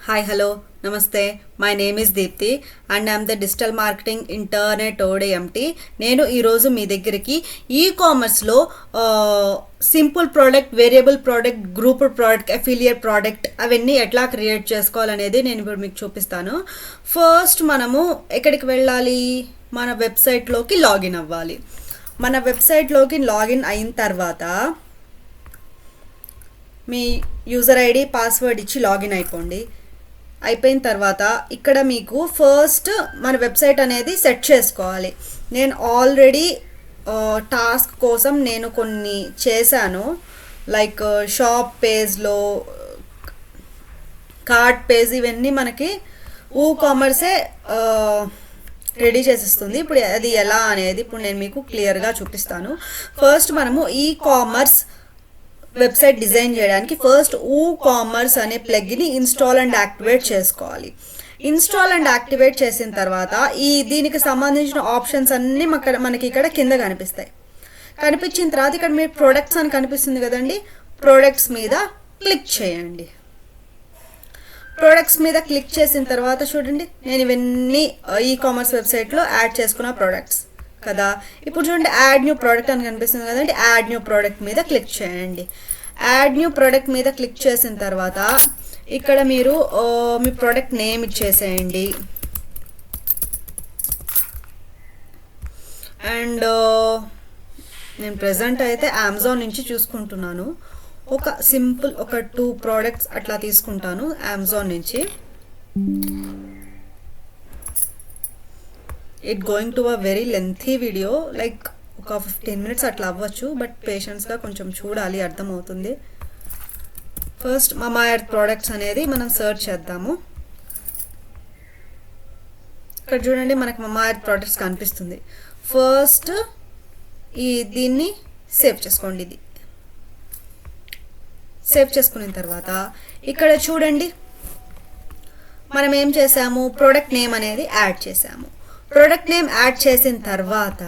Hi, hello, namaste. My name is Deepthi and I am the digital marketing intern at ODMT. నేను ఈరోజు మీ దగ్గరికి ఈకామర్స్లో simple product, variable product, group product, affiliate product అవన్నీ ఎట్లా create చేసుకోవాలనేది నేను ఇప్పుడు మీకు చూపిస్తాను. ఫస్ట్ మనము ఎక్కడికి వెళ్ళాలి? మన వెబ్సైట్లోకి లాగిన్ అవ్వాలి. మన వెబ్సైట్లోకి లాగిన్ అయిన తర్వాత మీ యూజర్ ఐడి పాస్వర్డ్ ఇచ్చి లాగిన్ అయిపోండి. అయిపోయిన తర్వాత ఇక్కడ మీకు ఫస్ట్ మన వెబ్సైట్ అనేది సెట్ చేసుకోవాలి. నేను ఆల్రెడీ టాస్క్ కోసం నేను కొన్ని చేశాను. లైక్ షాప్ పేజ్లో, కార్ట్ పేజ్, ఇవన్నీ మనకి కామర్సే రెడీ చేసిస్తుంది. ఇప్పుడు అది ఎలా అనేది ఇప్పుడు నేను మీకు క్లియర్గా చూపిస్తాను. ఫస్ట్ మనము కామర్స్ వెబ్సైట్ డిజైన్ చేయడానికి ఫస్ట్ కామర్స్ అనే ప్లగ్ని ఇన్స్టాల్ అండ్ యాక్టివేట్ చేసుకోవాలి. ఇన్స్టాల్ అండ్ యాక్టివేట్ చేసిన తర్వాత దీనికి సంబంధించిన ఆప్షన్స్ అన్నీ మనకి ఇక్కడ కింద కనిపిస్తాయి. కనిపించిన తర్వాత ఇక్కడ మీరు ప్రొడక్ట్స్ అని కనిపిస్తుంది కదండి, ప్రొడక్ట్స్ మీద క్లిక్ చేయండి. ప్రొడక్ట్స్ మీద క్లిక్ చేసిన తర్వాత చూడండి, నేను ఇవన్నీ కామర్స్ వెబ్సైట్లో యాడ్ చేసుకున్న ప్రొడక్ట్స్ కదా. ఇప్పుడు చూడండి, యాడ్ న్యూ ప్రోడక్ట్ అని కనిపిస్తుంది కదండి, యాడ్ న్యూ ప్రోడక్ట్ మీద క్లిక్ చేయండి. యాడ్ న్యూ ప్రోడక్ట్ మీద క్లిక్ చేసిన తర్వాత ఇక్కడ మీరు మీ ప్రోడక్ట్ నేమ్ ఇచ్చేసేయండి. అండ్ నేను ప్రెజెంట్ అయితే అమెజాన్ నుంచి చూసుకుంటున్నాను. ఒక సింపుల్ 2 ప్రోడక్ట్స్ అట్లా తీసుకుంటాను అమెజాన్ నుంచి. It going to a very lengthy video, like ఒక 15 minutes అట్లా అవ్వచ్చు, బట్ పేషెన్స్గా కొంచెం చూడాలి, అర్థమవుతుంది. ఫస్ట్ మమా ఎర్త్ ప్రోడక్ట్స్ అనేది మనం సర్చ్ చేద్దాము. ఇక్కడ చూడండి, మనకి మమా ఎర్త్ ప్రోడక్ట్స్ కనిపిస్తుంది. ఫస్ట్ దీన్ని సేవ్ చేసుకోండి. ఇది సేవ్ చేసుకున్న తర్వాత ఇక్కడ చూడండి, మనం ఏం చేసాము, ప్రోడక్ట్ నేమ్ అనేది యాడ్ చేసాము. ప్రోడక్ట్ నేమ్ యాడ్ చేసిన తర్వాత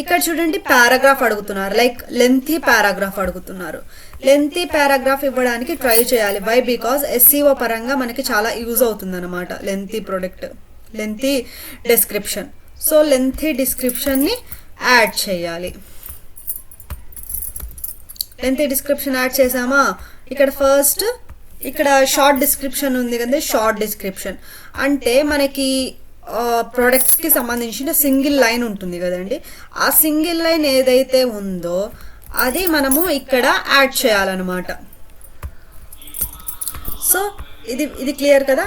ఇక్కడ చూడండి, పారాగ్రాఫ్ అడుగుతున్నారు, లైక్ లెంతీ పారాగ్రాఫ్ అడుగుతున్నారు. లెంతీ పారాగ్రాఫ్ ఇవ్వడానికి ట్రై చేయాలి. వై? బికాజ్ SEO పరంగా మనకి చాలా యూజ్ అవుతుంది అనమాట లెంతీ డిస్క్రిప్షన్. సో లెంతీ డిస్క్రిప్షన్ని యాడ్ చేయాలి. లెంతీ డిస్క్రిప్షన్ యాడ్ చేసామా? ఇక్కడ ఫస్ట్ ఇక్కడ షార్ట్ డిస్క్రిప్షన్ ఉంది కదా. షార్ట్ డిస్క్రిప్షన్ అంటే మనకి ప్రోడక్ట్స్కి సంబంధించిన సింగిల్ లైన్ ఉంటుంది కదండి. ఆ సింగిల్ లైన్ ఏదైతే ఉందో అది మనము ఇక్కడ యాడ్ చేయాలన్నమాట. సో ఇది క్లియర్ కదా.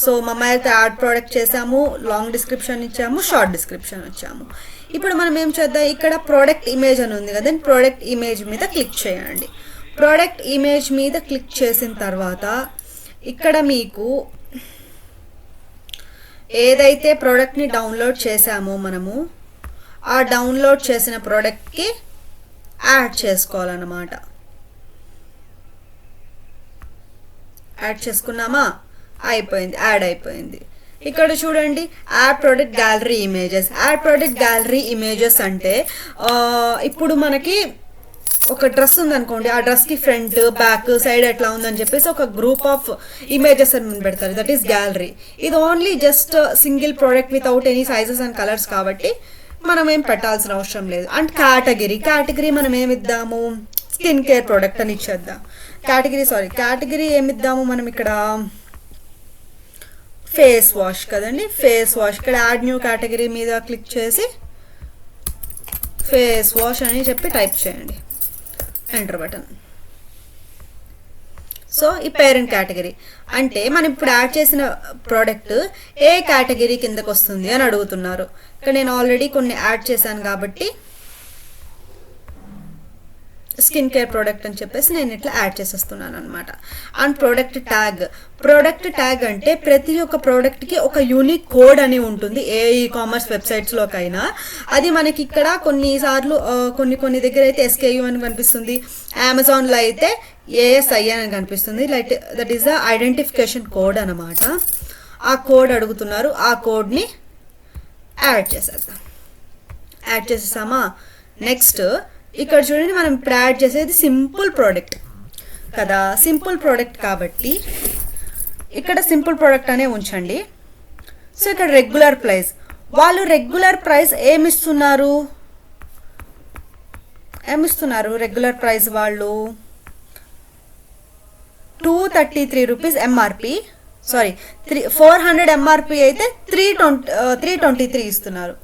సో మమ్మల్ని అయితే యాడ్ ప్రోడక్ట్ చేసాము, లాంగ్ డిస్క్రిప్షన్ ఇచ్చాము, షార్ట్ డిస్క్రిప్షన్ ఇచ్చాము. ఇప్పుడు మనం ఏం చేద్దాం, ఇక్కడ ప్రోడక్ట్ ఇమేజ్ అని ఉంది కదా, ప్రోడక్ట్ ఇమేజ్ మీద క్లిక్ చేయండి. ప్రోడక్ట్ ఇమేజ్ మీద క్లిక్ చేసిన తర్వాత ఇక్కడ మీకు ఏదైతే ప్రోడక్ట్ని డౌన్లోడ్ చేసామో మనము ఆ డౌన్లోడ్ చేసిన ప్రోడక్ట్కి యాడ్ చేసుకోవాలన్నమాట. యాడ్ చేసుకున్నామా? అయిపోయింది, యాడ్ అయిపోయింది. ఇక్కడ చూడండి, add product gallery images. Add product gallery images అంటే ఇప్పుడు మనకి ఒక డ్రెస్ ఉందనుకోండి, ఆ డ్రెస్కి ఫ్రంట్, బ్యాక్, సైడ్ ఎట్లా ఉందని చెప్పేసి ఒక గ్రూప్ ఆఫ్ ఇమేజెస్ అని పెడతారు. That is gallery. ఇది only just single product without any sizes and colours కాబట్టి మనం ఏం పెట్టాల్సిన అవసరం లేదు. అండ్ కేటగిరీ మనం ఏమిద్దాము, స్కిన్ కేర్ ప్రోడక్ట్ అని ఇచ్చేద్దాం. కేటగిరీ ఏమిద్దాము మనం ఇక్కడ, ఫేస్ వాష్ కదండి, ఫేస్ వాష్. ఇక్కడ యాడ్ న్యూ కేటగిరీ మీద క్లిక్ చేసి ఫేస్ వాష్ అని చెప్పి టైప్ చేయండి, ఎంటర్ బటన్. సో ఈ పేరెంట్ కేటగిరీ అంటే మనం ఇప్పుడు యాడ్ చేసిన ప్రోడక్ట్ ఏ కేటగిరీ కిందకు వస్తుంది అని అడుగుతున్నారు. ఇక్కడ నేను ఆల్రెడీ కొన్ని యాడ్ చేశాను కాబట్టి స్కిన్ కేర్ ప్రోడక్ట్ అని చెప్పేసి నేను ఇట్లా యాడ్ చేసేస్తున్నాను అనమాట. అండ్ ప్రోడక్ట్ ట్యాగ్ అంటే ప్రతి ఒక్క ప్రోడక్ట్కి ఒక యూనిక్ కోడ్ అని ఉంటుంది ఏ కామర్స్ వెబ్సైట్స్లోకైనా. అది మనకి ఇక్కడ కొన్నిసార్లు కొన్ని దగ్గర అయితే SKU అని కనిపిస్తుంది, అమెజాన్లో అయితే ASI అని కనిపిస్తుంది. Like that is the identification code అనమాట. ఆ కోడ్ అడుగుతున్నారు, ఆ కోడ్ని యాడ్ చేసేద్దాం. యాడ్ చేసేసామా? నెక్స్ట్ ఇక్కడ చూడండి, మనం ఇప్పుడు యాడ్ చేసేది సింపుల్ ప్రోడక్ట్ కదా. సింపుల్ ప్రోడక్ట్ కాబట్టి ఇక్కడ సింపుల్ ప్రోడక్ట్ అనే ఉంచండి. సో ఇక్కడ రెగ్యులర్ ప్రైస్, వాళ్ళు రెగ్యులర్ ప్రైస్ ఏమిస్తున్నారు రెగ్యులర్ ప్రైస్ వాళ్ళు 233 రూపీస్ ఎంఆర్పి, సారీ 400 ఎంఆర్పి అయితే 323 ఇస్తున్నారు.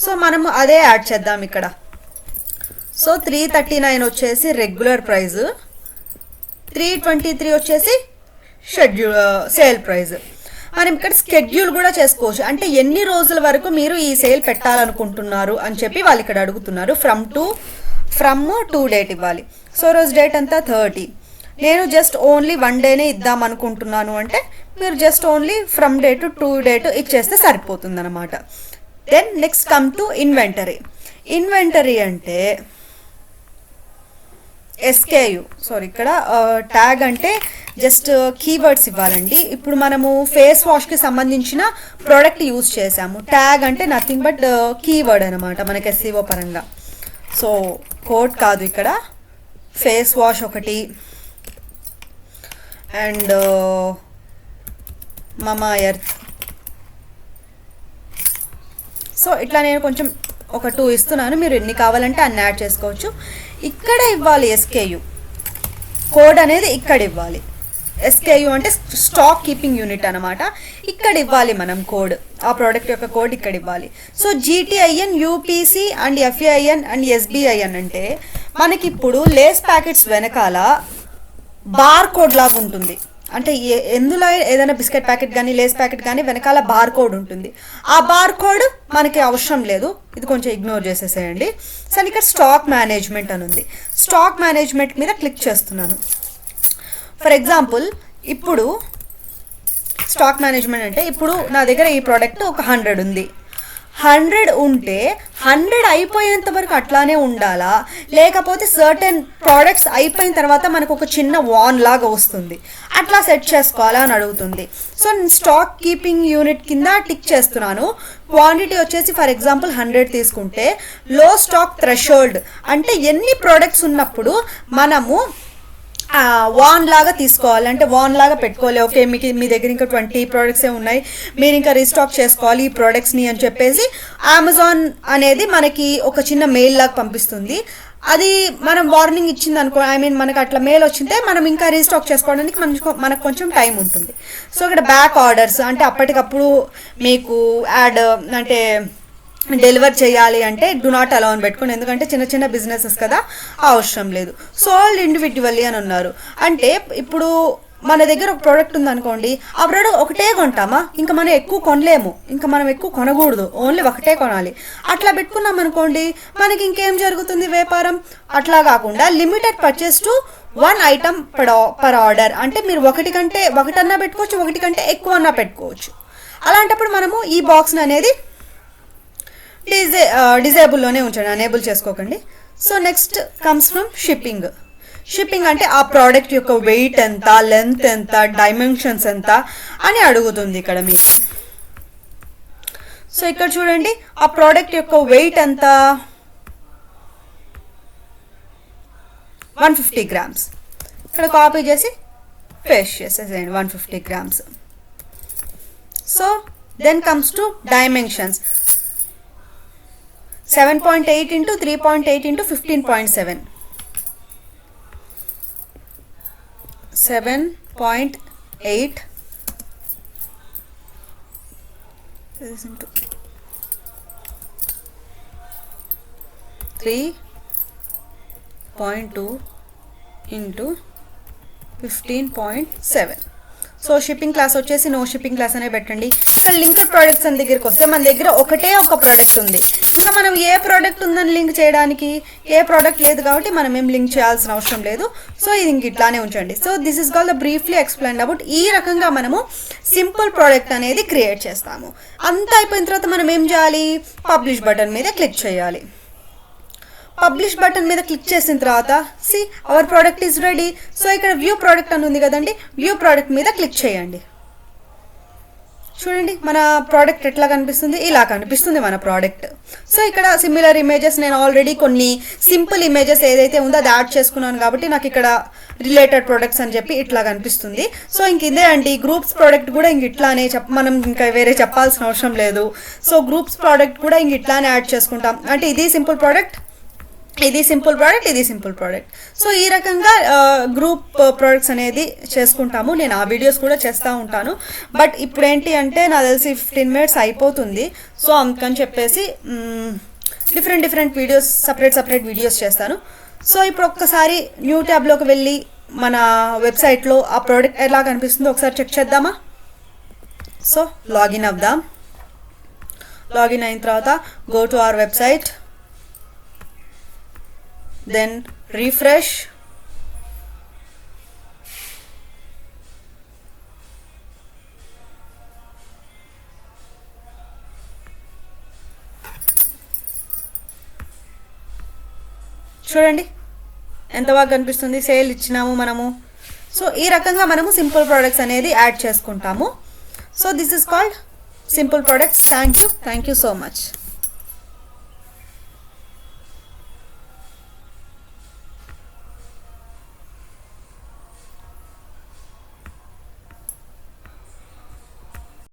సో మనము అదే యాడ్ చేద్దాం ఇక్కడ. సో 339 వచ్చేసి రెగ్యులర్ ప్రైస్, 323 వచ్చేసి సేల్ ప్రైస్. మనం ఇక్కడ స్కెడ్యూల్ కూడా చేసుకోవచ్చు, అంటే ఎన్ని రోజుల వరకు మీరు ఈ సేల్ పెట్టాలనుకుంటున్నారు అని చెప్పి వాళ్ళు ఇక్కడ అడుగుతున్నారు. ఫ్రమ్ టు డేట్ ఇవ్వాలి. సో రోజు డేట్ అంతా 30, నేను జస్ట్ ఓన్లీ 1 డేనే ఇద్దాం అనుకుంటున్నాను అంటే మీరు just only from date to date ఇచ్చేస్తే సరిపోతుంది అనమాట. Then next come to inventory. Inventory అంటే ఎస్కేయు, సారీ ఇక్కడ ట్యాగ్ అంటే జస్ట్ కీవర్డ్స్ ఇవ్వాలండి. ఇప్పుడు మనము ఫేస్ వాష్కి సంబంధించిన ప్రోడక్ట్ యూజ్ చేసాము, ట్యాగ్ అంటే నథింగ్ బట్ కీవర్డ్ అనమాట మనకి ఎస్సీఓ పరంగా. సో కోడ్ కాదు, ఇక్కడ ఫేస్ వాష్ ఒకటి అండ్ మమా ఎర్త్. సో ఇట్లా నేను కొంచెం ఒక 2 ఇస్తున్నాను, మీరు ఎన్ని కావాలంటే అన్ని యాడ్ చేసుకోవచ్చు. ఇక్కడ ఇవ్వాలి ఎస్కేయు కోడ్ అనేది, ఇక్కడ ఇవ్వాలి. ఎస్కేయు అంటే స్టాక్ కీపింగ్ యూనిట్ అనమాట, ఇక్కడ ఇవ్వాలి మనం కోడ్, ఆ ప్రోడక్ట్ యొక్క కోడ్ ఇక్కడ ఇవ్వాలి. So GTIN, UPC and FIN and SBIN అంటే మనకి ఇప్పుడు లేస్ ప్యాకెట్స్ వెనకాల బార్ కోడ్ లాగా ఉంటుంది. అంటే ఎందులో ఏదైనా బిస్కెట్ ప్యాకెట్ కానీ లేస్ ప్యాకెట్ కానీ వెనకాల బార్ కోడ్ ఉంటుంది. ఆ బార్ కోడ్ మనకి అవసరం లేదు, ఇది కొంచెం ఇగ్నోర్ చేసేసేయండి. సరే ఇక్కడ స్టాక్ మేనేజ్మెంట్ అని ఉంది, స్టాక్ మేనేజ్మెంట్ మీద క్లిక్ చేస్తున్నాను. ఫర్ ఎగ్జాంపుల్ ఇప్పుడు స్టాక్ మేనేజ్మెంట్ అంటే ఇప్పుడు నా దగ్గర ఈ ప్రోడక్ట్ ఒక 100 ఉంది, 100 ఉంటే 100 అయిపోయేంత వరకు అట్లానే ఉండాలా, లేకపోతే సర్టెన్ ప్రోడక్ట్స్ అయిపోయిన తర్వాత మనకు ఒక చిన్న వాన్ లాగా వస్తుంది, అట్లా సెట్ చేసుకోవాలా అని అడుగుతుంది. సో నేను స్టాక్ కీపింగ్ యూనిట్ కింద టిక్ చేస్తున్నాను. క్వాంటిటీ వచ్చేసి ఫర్ ఎగ్జాంపుల్ 100 తీసుకుంటే లో స్టాక్ థ్రెషోల్డ్ అంటే ఎన్ని ప్రోడక్ట్స్ ఉన్నప్పుడు మనము వాన్ లాగా తీసుకోవాలి, అంటే వాన్ లాగా పెట్టుకోవాలి. ఓకే మీకు మీ దగ్గర ఇంకా 20 ప్రోడక్ట్సే ఉన్నాయి, మీరు ఇంకా రీస్టాక్ చేసుకోవాలి ఈ ప్రోడక్ట్స్ని అని చెప్పేసి అమెజాన్ అనేది మనకి ఒక చిన్న మెయిల్ లాగా పంపిస్తుంది. అది మనం వార్నింగ్ ఇచ్చింది అనుకో, మనకు అట్లా మెయిల్ వచ్చింటే మనం ఇంకా రీస్టాక్ చేసుకోవడానికి మనకు కొంచెం టైం ఉంటుంది. సో ఇక్కడ బ్యాక్ ఆర్డర్స్ అంటే అప్పటికప్పుడు మీకు యాడ్ అంటే డెలివర్ చేయాలి అంటే డు నాట్ అలౌ అని పెట్టుకోండి, ఎందుకంటే చిన్న చిన్న బిజినెసెస్ కదా అవసరం లేదు. సోల్డ్ ఇండివిజువల్లీ అని ఉన్నారు, అంటే ఇప్పుడు మన దగ్గర ఒక ప్రోడక్ట్ ఉందనుకోండి, ఆ ప్రోడక్ట్ ఒకటే కొంటామా, ఇంకా మనం ఎక్కువ కొనలేము, ఇంకా మనం ఎక్కువ కొనకూడదు, ఓన్లీ ఒకటే కొనాలి. అట్లా పెట్టుకున్నాం అనుకోండి మనకి ఇంకేం జరుగుతుంది వ్యాపారం. అట్లా కాకుండా limited purchase to 1 item per order, అంటే మీరు ఒకటన్నా పెట్టుకోవచ్చు, ఒకటి కంటే ఎక్కువ అన్నా పెట్టుకోవచ్చు. అలాంటప్పుడు మనము ఈ బాక్స్ని అనేది డిజేబుల్లోనే ఉంచండి, అనేబుల్ చేసుకోకండి. So next comes from shipping అంటే ఆ ప్రోడక్ట్ యొక్క వెయిట్ ఎంత, లెంత్ ఎంత, డైమెన్షన్స్ ఎంత అని అడుగుతుంది ఇక్కడ మీకు. సో ఇక్కడ చూడండి ఆ ప్రోడక్ట్ యొక్క వెయిట్ ఎంత, 150 grams. ఇక్కడ కాపీ చేసి పేస్ట్ చేసేసేయండి 150 grams. So then comes to dimensions, 7.8 into 3.8 into 15.7, 7.8 into 3.2 into 15.7. So shipping class వచ్చేసి నో షిప్పింగ్ క్లాస్ అనే పెట్టండి. ఇక్కడ లింక్డ్ ప్రోడక్ట్స్ అని దగ్గరికి వస్తే మన దగ్గర ఒకటే ఒక ప్రోడక్ట్ ఉంది, ఇంకా మనం ఏ ప్రోడక్ట్ ఉందని లింక్ చేయడానికి ఏ ప్రోడక్ట్ లేదు కాబట్టి మనం ఏం లింక్ చేయాల్సిన అవసరం లేదు. సో ఇది ఇంక ఇట్లానే ఉంచండి. So this is call the briefly explain about. ఈ రకంగా మనము సింపుల్ ప్రోడక్ట్ అనేది క్రియేట్ చేస్తాము. అంతా అయిపోయిన తర్వాత మనం ఏం చేయాలి, పబ్లిష్ బటన్ మీద క్లిక్ చేయాలి. పబ్లిష్ బటన్ మీద క్లిక్ చేసిన తర్వాత see our product is ready. So ఇక్కడ వ్యూ ప్రోడక్ట్ అని ఉంది కదండి, వ్యూ ప్రోడక్ట్ మీద క్లిక్ చేయండి. చూడండి మన ప్రోడక్ట్ ఎట్లా కనిపిస్తుంది, ఇలా కనిపిస్తుంది మన ప్రోడక్ట్. సో ఇక్కడ సిమిలర్ ఇమేజెస్ నేను ఆల్రెడీ కొన్ని సింపుల్ ఇమేజెస్ ఏదైతే ఉందో అది యాడ్ చేసుకున్నాను కాబట్టి నాకు ఇక్కడ రిలేటెడ్ ప్రొడక్ట్స్ అని చెప్పి ఇట్లా కనిపిస్తుంది. సో ఇంక ఇదే అండి గ్రూప్స్ ప్రోడక్ట్ కూడా ఇంక ఇట్లానే మనం ఇంకా వేరే చెప్పాల్సిన అవసరం లేదు. సో గ్రూప్స్ ప్రోడక్ట్ కూడా ఇంక ఇట్లానే యాడ్ చేసుకుంటాం. అంటే ఇది సింపుల్ ప్రోడక్ట్, ఇది సింపుల్ ప్రోడక్ట్, ఇది సింపుల్ ప్రోడక్ట్. సో ఈ రకంగా గ్రూప్ ప్రోడక్ట్స్ అనేది చేసుకుంటాము. నేను ఆ వీడియోస్ కూడా చేస్తూ ఉంటాను. బట్ ఇప్పుడు ఏంటి అంటే నాకు తెలిసి 15 minutes అయిపోతుంది. సో అందుకని చెప్పేసి డిఫరెంట్ వీడియోస్ సపరేట్ వీడియోస్ చేస్తాను. సో ఇప్పుడు ఒక్కసారి న్యూ ట్యాబ్లోకి వెళ్ళి మన వెబ్సైట్లో ఆ ప్రోడక్ట్ ఎలా కనిపిస్తుందో ఒకసారి చెక్ చేద్దామా. సో లాగిన్ అవుదాం. లాగిన్ అయిన తర్వాత go to our website, then refresh. చూడండి ఎంత బాగా కనిపిస్తుంది, సేల్ ఇచ్చినాము మనము. సో ఈ రకంగా మనము సింపుల్ ప్రొడక్ట్స్ అనేది యాడ్ చేసుకుంటాము. So this is called simple products. Thank you so much.